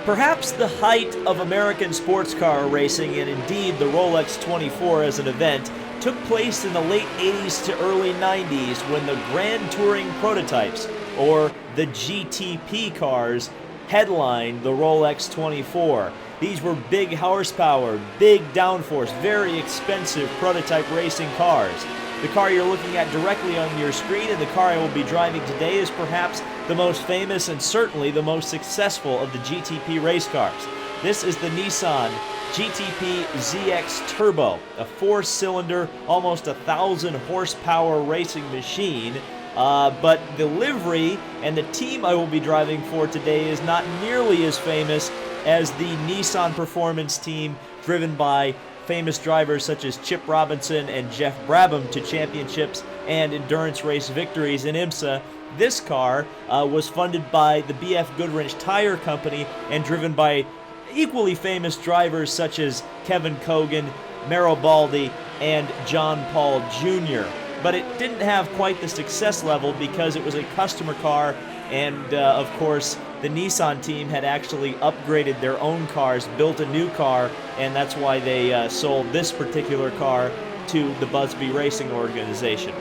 Perhaps the height of American sports car racing, and indeed the Rolex 24 as an event, took place in the late 80s to early 90s when the Grand Touring prototypes, or the GTP cars, headlined the Rolex 24. These were big horsepower, big downforce, very expensive prototype racing cars. The car you're looking at directly on your screen and the car I will be driving today is perhaps the most famous and certainly the most successful of the GTP race cars. This is the Nissan GTP-ZX Turbo, a four-cylinder, almost 1,000 horsepower racing machine. But the livery and the team I will be driving for today is not nearly as famous as the Nissan Performance team, driven by famous drivers such as Chip Robinson and Jeff Brabham to championships and endurance race victories in IMSA. This car was funded by the BFGoodrich tire company and driven by equally famous drivers such as Kevin Cogan, Mauro Baldi, and John Paul Jr. But it didn't have quite the success level because it was a customer car, and of course the Nissan team had actually upgraded their own cars, built a new car, and that's why they sold this particular car to the Busby Racing organization.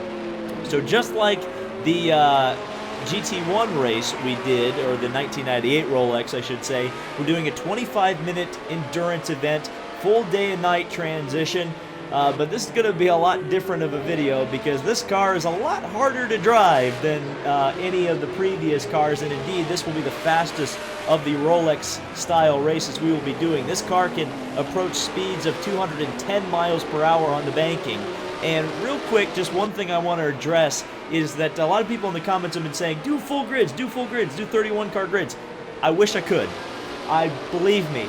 So just like the GT1 race we did, or the 1998 Rolex I should say, we're doing a 25-minute endurance event, full day and night transition. But this is going to be a lot different of a video because this car is a lot harder to drive than any of the previous cars, and indeed this will be the fastest of the Rolex style races we will be doing. This car can approach speeds of 210 miles per hour on the banking. And real quick, just one thing I want to address is that a lot of people in the comments have been saying, do full grids, do 31 car grids. I wish I could. Believe me,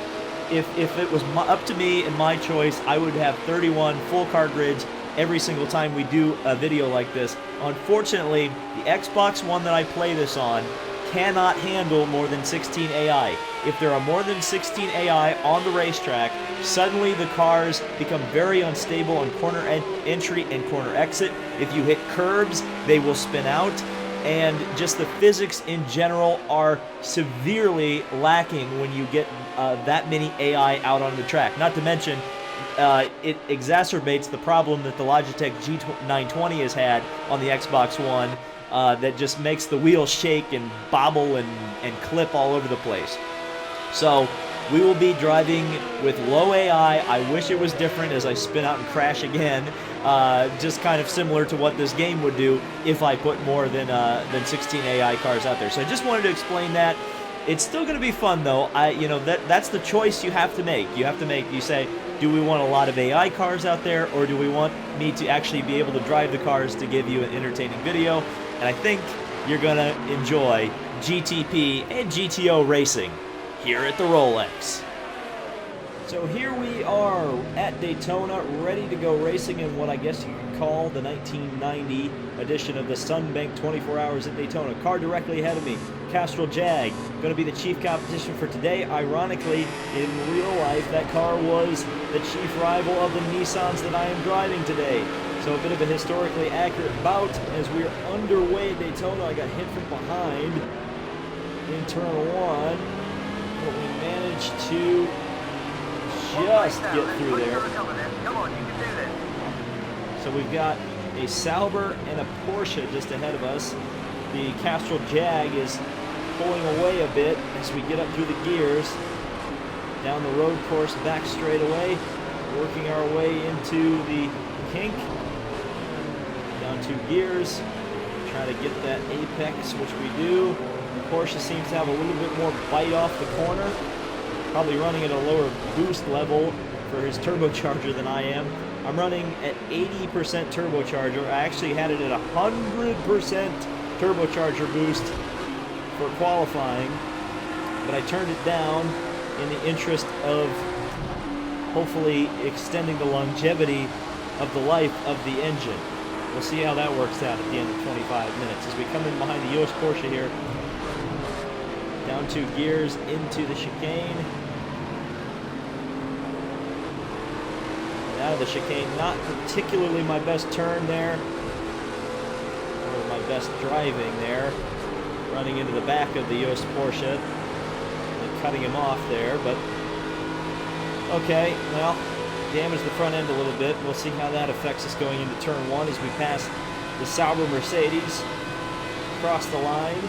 if it was up to me and my choice, I would have 31 full car grids every single time we do a video like this. Unfortunately, the Xbox One that I play this on cannot handle more than 16 AI. If there are more than 16 AI on the racetrack, suddenly the cars become very unstable on corner entry and corner exit. If you hit curbs, they will spin out. And just the physics in general are severely lacking when you get that many AI out on the track. Not to mention, it exacerbates the problem that the Logitech G920 has had on the Xbox One that just makes the wheels shake and bobble and clip all over the place. So we will be driving with low AI. I wish it was different as I spin out and crash again. Just kind of similar to what this game would do if I put more than 16 AI cars out there. So I just wanted to explain that. It's still going to be fun though. That's the choice you have to make. You say, do we want a lot of AI cars out there, or do we want me to actually be able to drive the cars to give you an entertaining video? And I think you're going to enjoy GTP and GTO racing here at the Rolex. So here we are at Daytona, ready to go racing in what I guess you could call the 1990 edition of the Sunbank 24 Hours at Daytona. Car directly ahead of me, Castrol Jag, going to be the chief competition for today. Ironically, in real life, that car was the chief rival of the Nissans that I am driving today. So a bit of a historically accurate bout as we're underway at Daytona. I got hit from behind in turn one, but we managed to just get through there. So we've got a Sauber and a Porsche just ahead of us. The Castrol Jag is pulling away a bit as we get up through the gears. Down the road course, back straight away, working our way into the kink. Down 2 gears, trying to get that apex, which we do. The Porsche seems to have a little bit more bite off the corner. Probably running at a lower boost level for his turbocharger than I am. I'm running at 80% turbocharger. I actually had it at 100% turbocharger boost for qualifying, but I turned it down in the interest of hopefully extending the longevity of the life of the engine. We'll see how that works out at the end of 25 minutes as we come in behind the US Porsche here. Down 2 gears into the chicane. And out of the chicane, not particularly my best turn there, or my best driving there. Running into the back of the US Porsche. The cutting him off there, but okay, well, damaged the front end a little bit. We'll see how that affects us going into turn 1 as we pass the Sauber Mercedes across the line.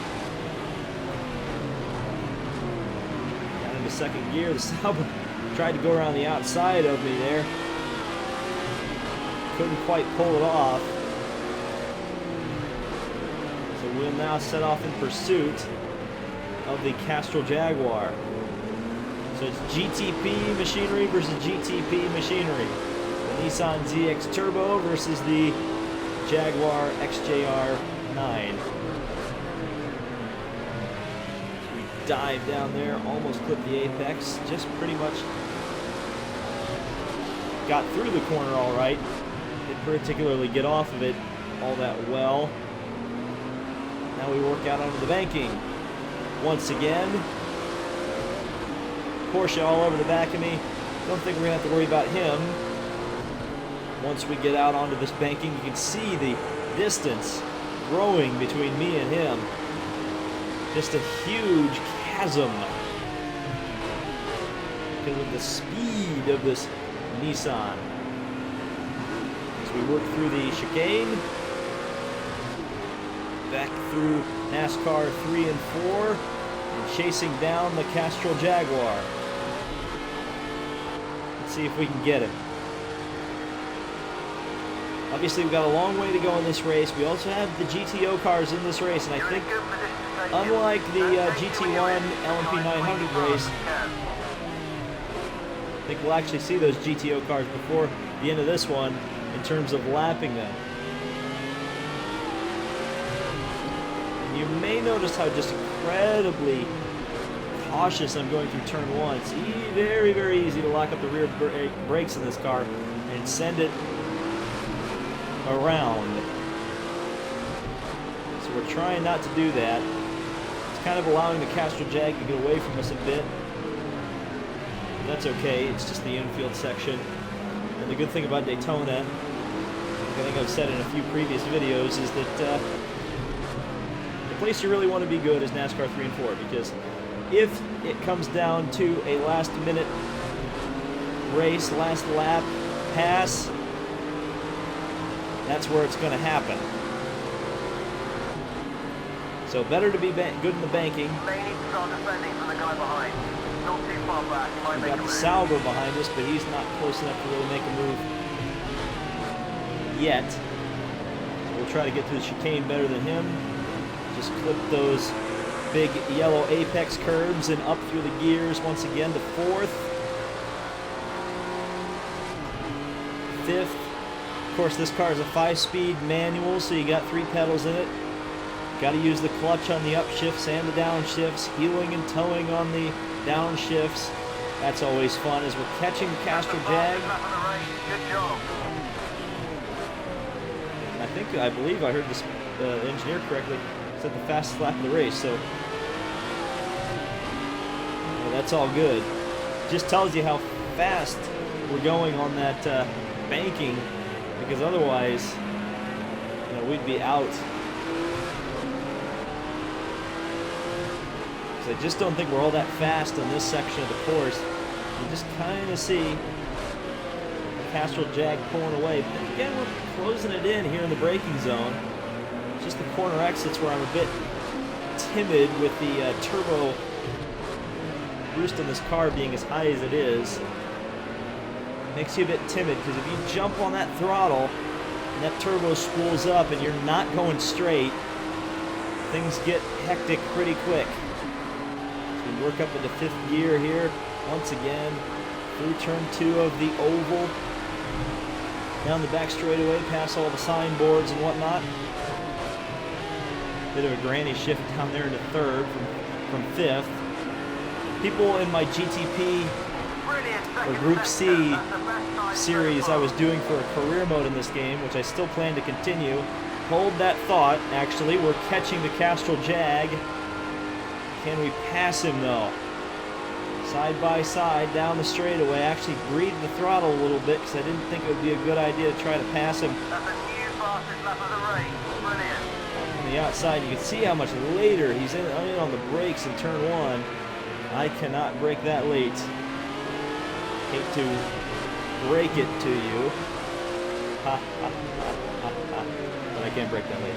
Down into second gear. The Sauber tried to go around the outside of me there. Couldn't quite pull it off. So we'll now set off in pursuit of the Castrol Jaguar. So it's GTP machinery versus GTP machinery. The Nissan ZX Turbo versus the Jaguar XJR9. So we dive down there, almost clipped the apex, just pretty much got through the corner all right. Didn't particularly get off of it all that well. Now we work out onto the banking. Once again, Porsche all over the back of me. Don't think we're going to have to worry about him. Once we get out onto this banking, you can see the distance growing between me and him. Just a huge chasm because of the speed of this Nissan. As we work through the chicane, back through NASCAR 3 and 4, and chasing down the Castrol Jaguar. Let's see if we can get him. Obviously, we've got a long way to go in this race. We also have the GTO cars in this race, and I think, unlike the GT1 LMP 900 race, I think we'll actually see those GTO cars before the end of this one in terms of lapping them. And you may notice how just incredibly cautious I'm going through turn 1. It's very, very easy to lock up the rear brakes in this car and send it around. So we're trying not to do that. It's kind of allowing the Castrol Jag to get away from us a bit. But that's okay, it's just the infield section. And the good thing about Daytona, I think I've said in a few previous videos, is that the place you really want to be good is NASCAR 3 and 4, because if it comes down to a last minute race, last lap pass, that's where it's going to happen. So better to be good in the banking. We've got the Sauber behind us, but he's not close enough to really make a move yet. So we'll try to get through the chicane better than him. Just clip those big yellow apex curves and up through the gears once again to 4th. 5th. Of course, this car is a 5-speed manual, so you got 3 pedals in it. Got to use the clutch on the upshifts and the downshifts, heeling and towing on the downshifts. That's always fun as we're catching the Castrol Jag. I believe I heard this engineer correctly, said the fastest lap of the race, so well, that's all good. Just tells you how fast we're going on that banking, because otherwise, you know, we'd be out. Because I just don't think we're all that fast on this section of the course. You just kind of see the Castrol Jag pulling away. But then again, we're closing it in here in the braking zone. It's just the corner exits where I'm a bit timid with the turbo boost on this car being as high as it is. Makes you a bit timid, because if you jump on that throttle and that turbo spools up and you're not going straight, things get hectic pretty quick. So we work up into 5th gear here once again through turn 2 of the oval, down the back straightaway past all the signboards and whatnot. Bit of a granny shift down there into 3rd from 5th. People in my GTP or Group C series I was doing for a career mode in this game, which I still plan to continue, hold that thought. Actually, we're catching the Castrol Jag. Can we pass him though? Side by side down the straightaway. I actually breathed the throttle a little bit because I didn't think it would be a good idea to try to pass him. That's a new fastest lap of the race. Brilliant. On the outside, you can see how much later he's in on the brakes in turn 1. I cannot break that late. Hate to break it to you. Ha, ha, ha, ha, ha. But I can't break that late.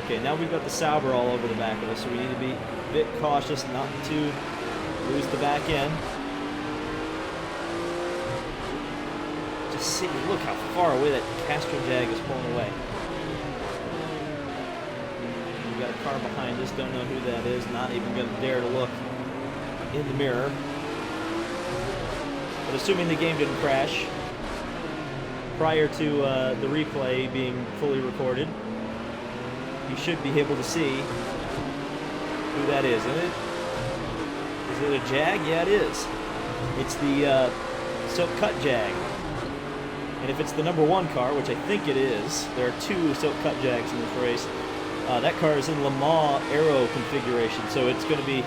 Okay, now we've got the Sauber all over the back of us, so we need to be a bit cautious not to lose the back end. Just see, look how far away that Castro Jag is pulling away. We've got a car behind us, don't know who that is, not even going to dare to look in the mirror. But assuming the game didn't crash prior to the replay being fully recorded, you should be able to see who that is, isn't it? Is it a Jag? Yeah, it is. It's the Silk Cut Jag. And if it's the #1 car, which I think it is, there are 2 Silk Cut Jags in this race. That car is in Le Mans Aero configuration, so it's going to be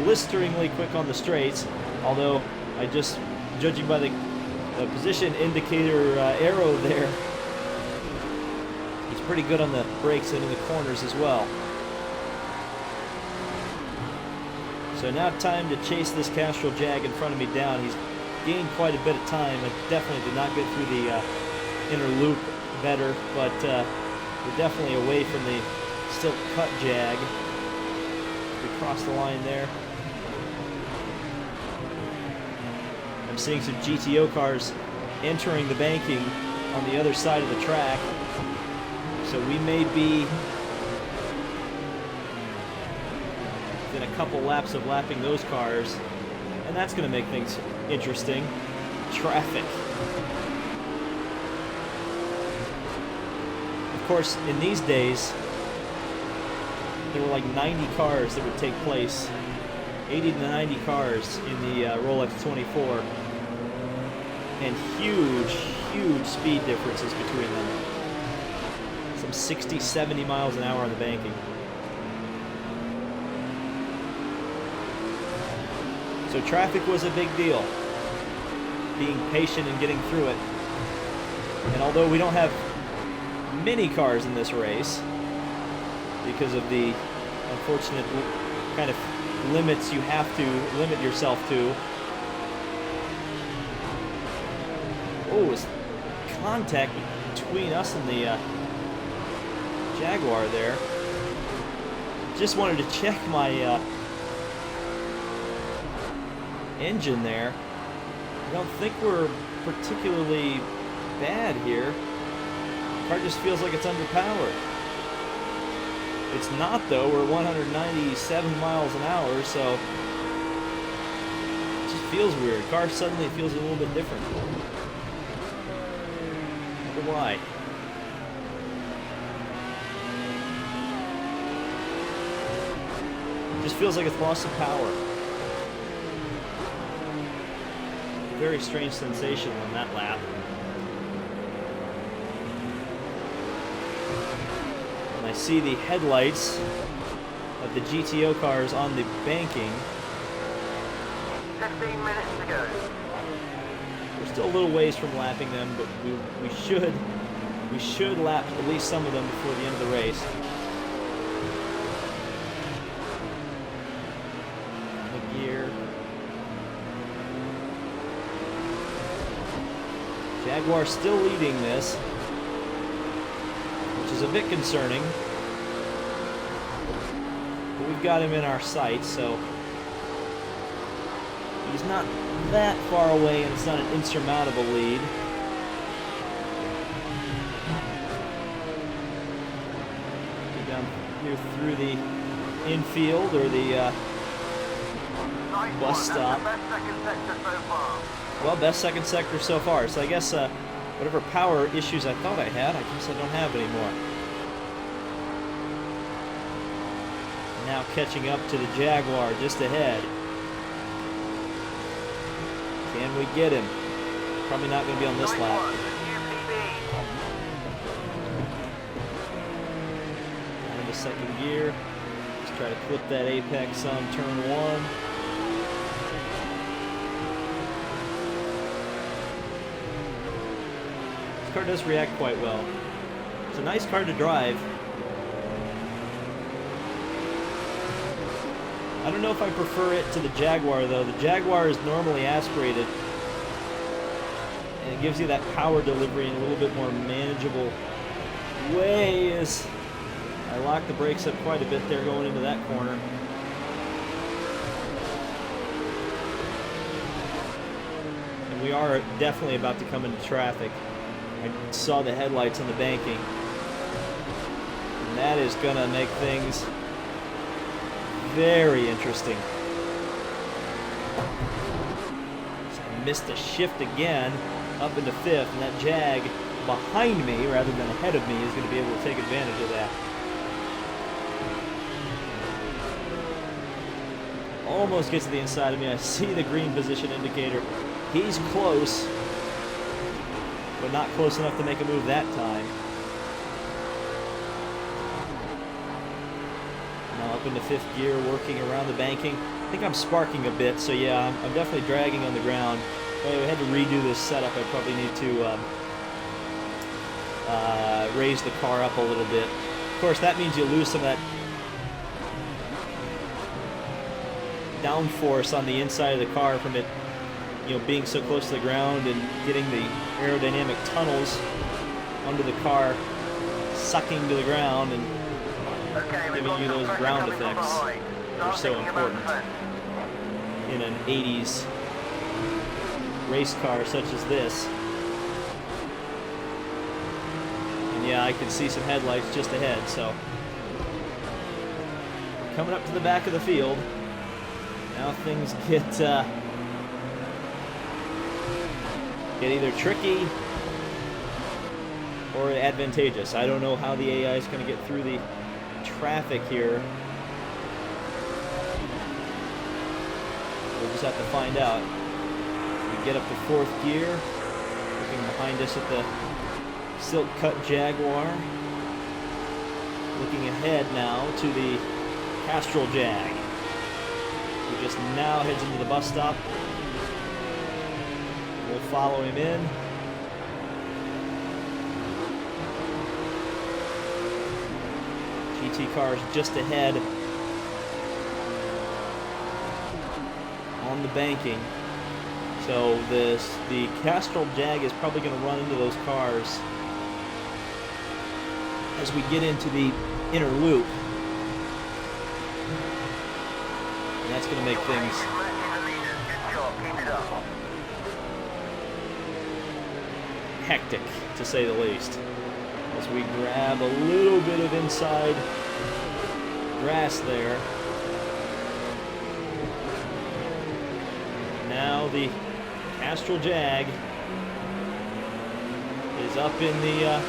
blisteringly quick on the straights, although I just, judging by the position indicator arrow there, he's pretty good on the brakes and in the corners as well. So now time to chase this Castrol Jag in front of me down. He's gained quite a bit of time. I definitely did not get through the inner loop better, but we're definitely away from the Silk Cut Jag. We crossed the line there. I'm seeing some GTO cars entering the banking on the other side of the track. So we may be within a couple laps of lapping those cars. And that's going to make things interesting. Traffic. Of course, in these days, there were like 90 cars that would take place. 80 to 90 cars in the Rolex 24. And huge, huge speed differences between them. Some 60, 70 miles an hour on the banking. So traffic was a big deal. Being patient and getting through it. And although we don't have many cars in this race, because of the unfortunate kind of limits you have to limit yourself to. Oh, it's contact between us and the Jaguar there. Just wanted to check my engine there. I don't think we're particularly bad here. The car just feels like it's underpowered. It's not, though. We're 197 miles an hour, so it just feels weird. Car suddenly feels a little bit different. I wonder why. It just feels like it's lost some power. Very strange sensation on that lap. And I see the headlights of the GTO cars on the banking. 15 minutes to go. We're still a little ways from lapping them, but we should lap at least some of them before the end of the race. The gear. Jaguar still leading this, which is a bit concerning. But we've got him in our sights, so he's not that far away, and it's not an insurmountable lead. Get down here through the infield or the bus stop. Best second sector so far. Well, best second sector so far. So I guess whatever power issues I thought I had, I guess I don't have anymore. Now catching up to the Jaguar just ahead. Can we get him? Probably not going to be on this lap. Into second gear. Let's try to clip that apex on turn 1. This car does react quite well. It's a nice car to drive. I don't know if I prefer it to the Jaguar, though. The Jaguar is normally aspirated, and it gives you that power delivery in a little bit more manageable way. As I locked the brakes up quite a bit there going into that corner. And we are definitely about to come into traffic. I saw the headlights on the banking, and that is going to make things very interesting. So I missed a shift again up into fifth, and that Jag behind me rather than ahead of me is going to be able to take advantage of that. Almost gets to the inside of me. I see the green position indicator. He's close, but not close enough to make a move that time. Now up into fifth gear, working around the banking. I think I'm sparking a bit, so yeah, I'm definitely dragging on the ground. If I had to redo this setup, I probably need to raise the car up a little bit. Of course, that means you lose some of that downforce on the inside of the car from it, you know, being so close to the ground and getting the aerodynamic tunnels under the car sucking to the ground and giving you those ground effects that are so important in an 80s race car such as this. And yeah, I can see some headlights just ahead, so coming up to the back of the field. Now things get either tricky or advantageous. I don't know how the AI is going to get through the traffic here. We'll just have to find out. We get up to fourth gear, looking behind us at the silk cut Jaguar. Looking ahead now to the Castrol Jag, who just now heads into the bus stop. We'll follow him in. GT cars just ahead on the banking. So the Castrol Jag is probably going to run into those cars as we get into the inner loop. And that's going to make things hectic, to say the least, as we grab a little bit of inside grass there. Now the Castrol Jag is up in the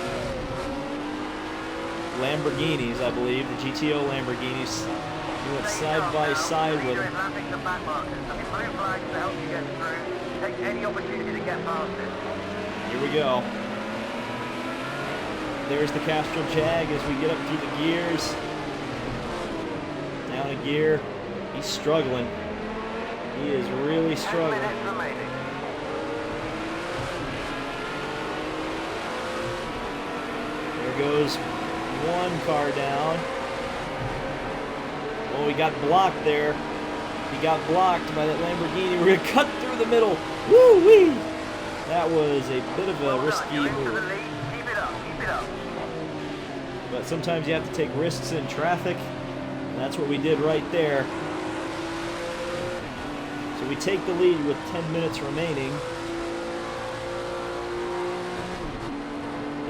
Lamborghinis, I believe, the GTO Lamborghinis. We went side by side with them. Here we go. There's the Castrol Jag as we get up through the gears. Down a gear. He's struggling. He is really struggling. There goes one car down. Oh, he got blocked there. He got blocked by that Lamborghini. We're going to cut through the middle. Woo-wee! That was a bit of a risky move. Keep it up. But sometimes you have to take risks in traffic, and that's what we did right there. So we take the lead with 10 minutes remaining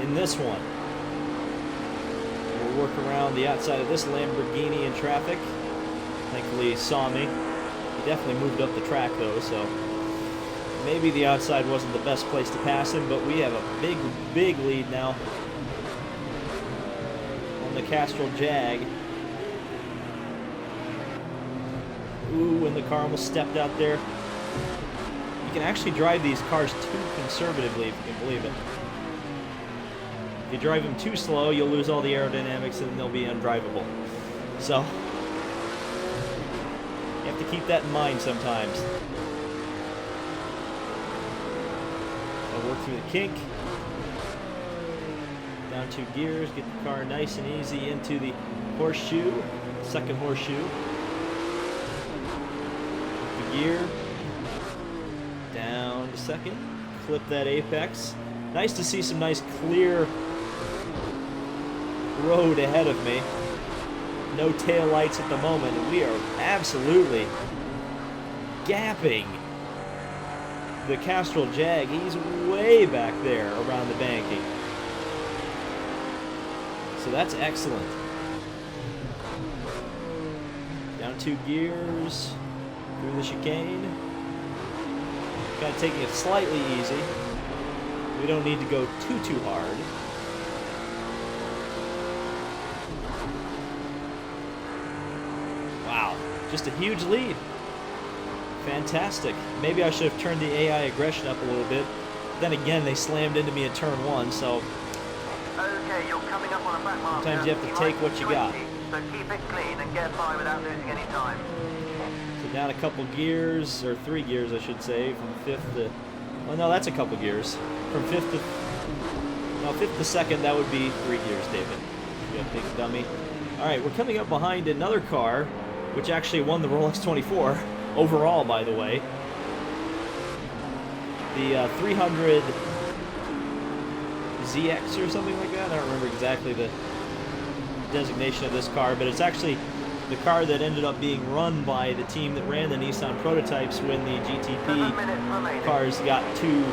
in this one. We'll work around the outside of this Lamborghini in traffic. Thankfully he saw me. He definitely moved up the track though, so maybe the outside wasn't the best place to pass him, but we have a big lead now on the Castrol Jag. Ooh, and the car almost stepped out there. You can actually drive these cars too conservatively, if you can believe it. If you drive them too slow, you'll lose all the aerodynamics and they'll be undrivable. So, you have to keep that in mind sometimes. I'll work through the kink. Down 2 gears, get the car nice and easy into the horseshoe, second horseshoe. gear. Down to second. Clip that apex. Nice to see some nice clear road ahead of me. No tail lights at the moment, and we are absolutely gapping the Castrol Jag. He's way back there around the banking. So that's excellent. Down 2 gears, through the chicane. Kind of taking it slightly easy. We don't need to go too hard. Wow, just a huge lead. Fantastic. Maybe I should have turned the AI aggression up a little bit. Then again, they slammed into me at turn 1, so Okay, you're coming up on a back marker. sometimes you have to take what you got. So keep it clean and get by without losing any time. So down a couple gears, or 3 gears I should say, from 5th to... Well, no, that's a couple gears. From 5th to... No, 5th to 2nd, that would be 3 gears, David. You big dummy. Alright, we're coming up behind another car, which actually won the Rolex 24, overall, by the way. The 300 ZX or something like that. I don't remember exactly the designation of this car, but it's actually the car that ended up being run by the team that ran the Nissan prototypes when the GTP cars got too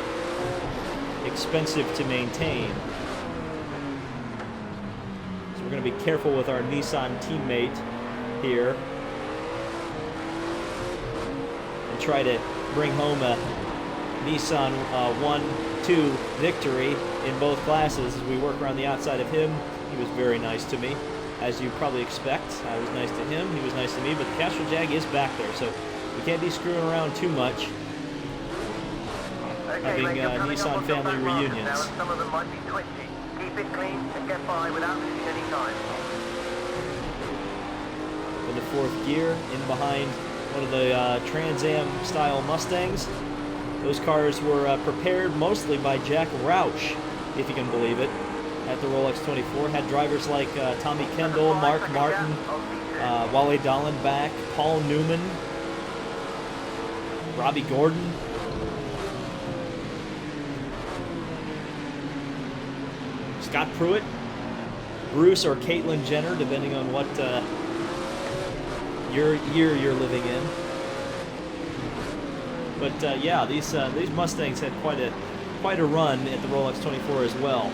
expensive to maintain. So we're going to be careful with our Nissan teammate here and try to bring home a Nissan 1-2 victory in both classes as we work around the outside of him. He was very nice to me, as you probably expect. I was nice to him, he was nice to me, but the Castrol Jag is back there, so we can't be screwing around too much. Okay, Having Nissan family reunions. Now, some of them might be twitchy. Keep it clean and get by without losing any time. In the 4th gear, in behind one of the Trans Am style Mustangs. Those cars were prepared mostly by Jack Roush, if you can believe it, at the Rolex 24. Had drivers like Tommy Kendall, Mark Martin, Wally Dallenbach, Paul Newman, Robbie Gordon. Scott Pruitt, Bruce or Caitlyn Jenner, depending on what your year you're living in. But yeah, these Mustangs had quite a run at the Rolex 24 as well.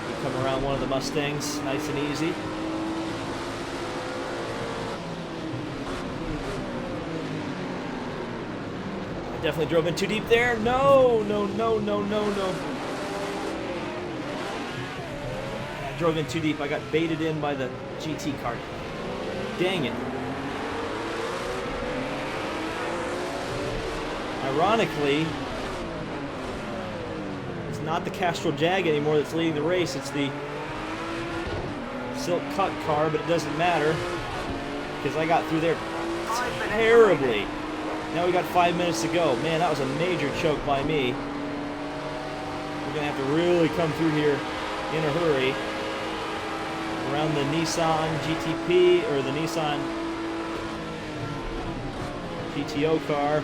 We come around one of the Mustangs, nice and easy. I definitely drove in too deep there. No. I drove in too deep. I got baited in by the GT car. Dang it. Ironically, it's not the Castrol Jag anymore that's leading the race. It's the Silk Cut car, but it doesn't matter because I got through there terribly. Now we got 5 minutes to go. Man, that was a major choke by me. We're going to have to really come through here in a hurry. Around the Nissan GTP, or the Nissan GTO car.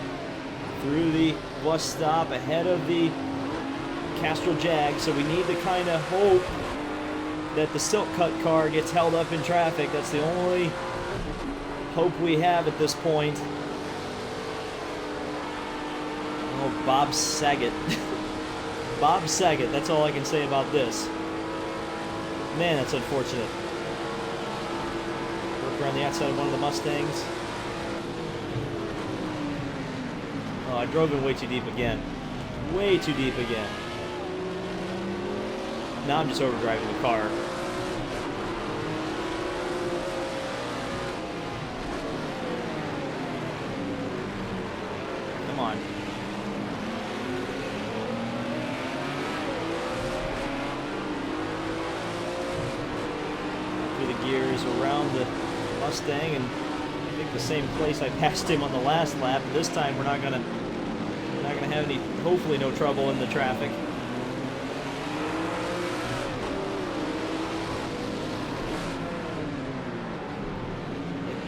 Through the bus stop ahead of the Castrol Jag, so we need to kind of hope that the Silk Cut car gets held up in traffic. That's the only hope we have at this point. Oh, Bob Saget. Bob Saget, that's all I can say about this. Man, that's unfortunate. Work around the outside of one of the Mustangs. Oh, I drove in way too deep again. Way too deep again. Now I'm just overdriving the car. Come on. Through the gears around the Mustang, and I think the same place I passed him on the last lap. This time we're not gonna have any, hopefully no trouble in the traffic.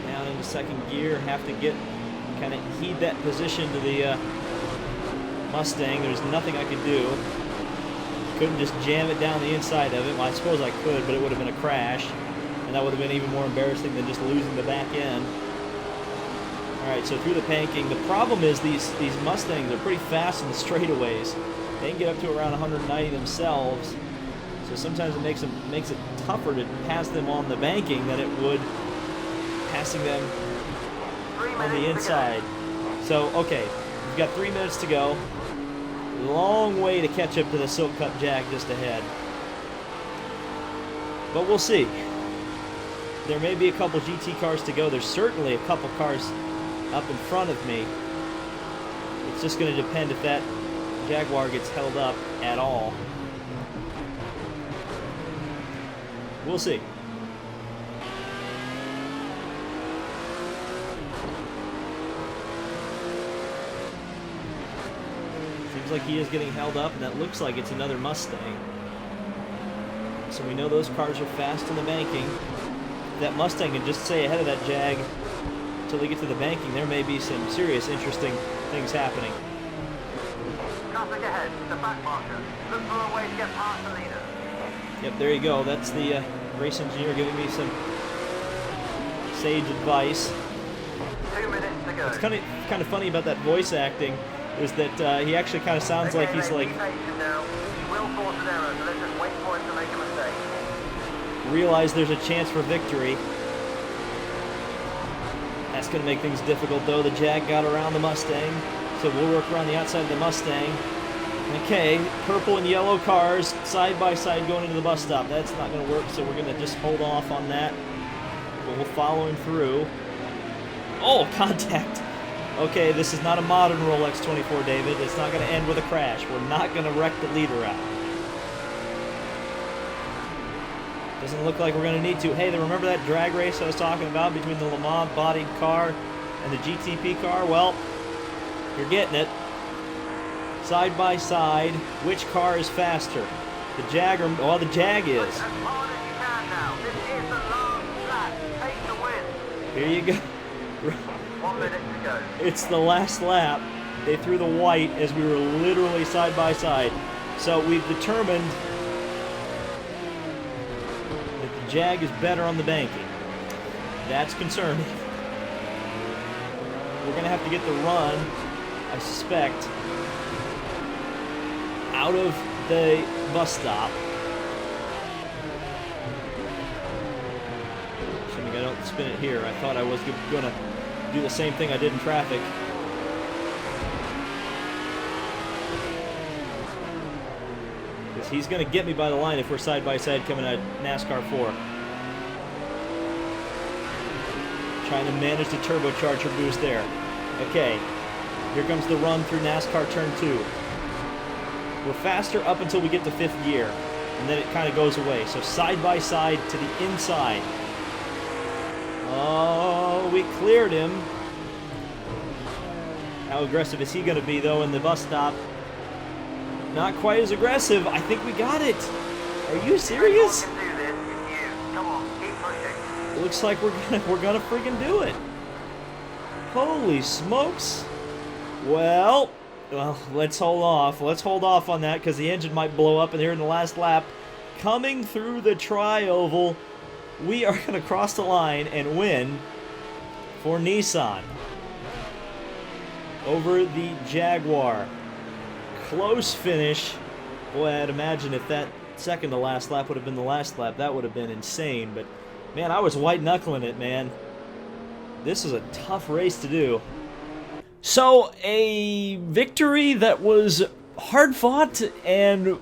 Down into second gear, have to get kind of heed that position to the Mustang. There's nothing I could do. Couldn't just jam it down the inside of it. Well, I suppose I could, but it would have been a crash, and that would have been even more embarrassing than just losing the back end. Alright, so through the banking. The problem is these Mustangs are pretty fast in the straightaways. They can get up to around 190 themselves, so sometimes it makes it tougher to pass them on the banking than it would passing them on the inside. So, okay, we've got 3 minutes to go. Long way to catch up to the Silk Cut Jag just ahead. But we'll see. There may be a couple GT cars to go. There's certainly a couple cars up in front of me. It's just going to depend if that Jaguar gets held up at all. We'll see. Seems like he is getting held up, and that looks like it's another Mustang. So we know those cars are fast in the banking. That Mustang can just stay ahead of that Jag until they get to the banking. There may be some serious, interesting things happening. Traffic ahead, the back marker. Look for a way to get past the leader. Yep, there you go. That's the race engineer giving me some sage advice. 2 minutes to go. What's kind of funny about that voice acting is that he actually kind of sounds like he's like Now. He will force an error, so let's just wait for him to make a mistake. realize there's a chance for victory. That's going to make things difficult, though. The Jag got around the Mustang, so we'll work around the outside of the Mustang. Okay, purple and yellow cars side by side going into the bus stop. That's not going to work, so we're going to just hold off on that. But we'll follow him through. Oh, contact. Okay, this is not a modern Rolex 24, David. It's not going to end with a crash. We're not going to wreck the leader out. Doesn't look like we're going to need to. Hey, remember that drag race I was talking about between the Le Mans bodied car and the GTP car? Well, you're getting it. Side by side, which car is faster? The Jag or, well, the Jag is. As hard as you can now. This is the last lap. Take the win. Here you go. 1 minute to go. It's the last lap. They threw the white as we were literally side by side. So we've determined that the Jag is better on the banking. That's concerning. We're going to have to get the run, I suspect, out of the bus stop. Assuming I don't spin it here. I thought I was going to do the same thing I did in traffic. Because he's going to get me by the line if we're side by side coming out of NASCAR 4. Trying to manage the turbocharger boost there. Okay, here comes the run through NASCAR turn 2. We're faster up until we get to 5th gear, and then it kind of goes away. So side by side to the inside. Oh, we cleared him. How aggressive is he going to be, though, in the bus stop? Not quite as aggressive. I think we got it. Are you serious? Everyone can do this. It's you. Come on, keep pushing. Looks like we're gonna freaking do it. Holy smokes. Well, let's hold off. Let's hold off on that because the engine might blow up, and here in the last lap, coming through the tri-oval, we are going to cross the line and win for Nissan over the Jaguar. Close finish. Boy, I'd imagine if that second to last lap would have been the last lap, that would have been insane. But, man, I was white-knuckling it, man. This is a tough race to do. So, a victory that was hard-fought, and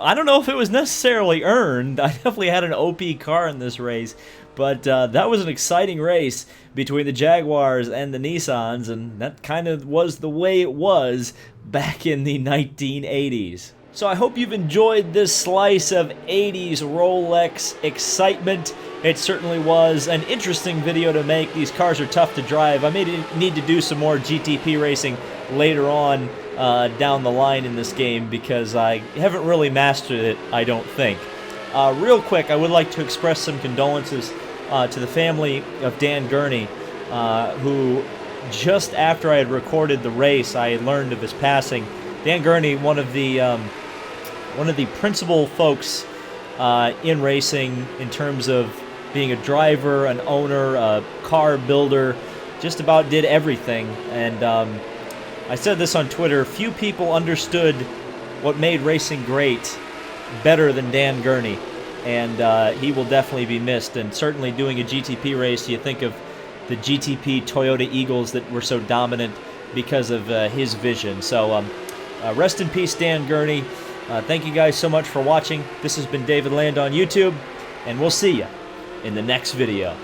I don't know if it was necessarily earned. I definitely had an OP car in this race, but that was an exciting race between the Jaguars and the Nissans, and that kind of was the way it was back in the 1980s. So I hope you've enjoyed this slice of 80s Rolex excitement. It certainly was an interesting video to make. These cars are tough to drive. I may need to do some more GTP racing later on down the line in this game because I haven't really mastered it, I don't think. Real quick, I would like to express some condolences to the family of Dan Gurney. who just after I had recorded the race, I learned of his passing. Dan Gurney, one of the principal folks in racing in terms of being a driver, an owner, a car builder, just about did everything. And I said this on Twitter, few people understood what made racing great better than Dan Gurney. And he will definitely be missed. And certainly doing a GTP race, you think of the GTP Toyota Eagles that were so dominant because of his vision. So rest in peace, Dan Gurney. Thank you guys so much for watching. This has been David Land on YouTube, and we'll see you in the next video.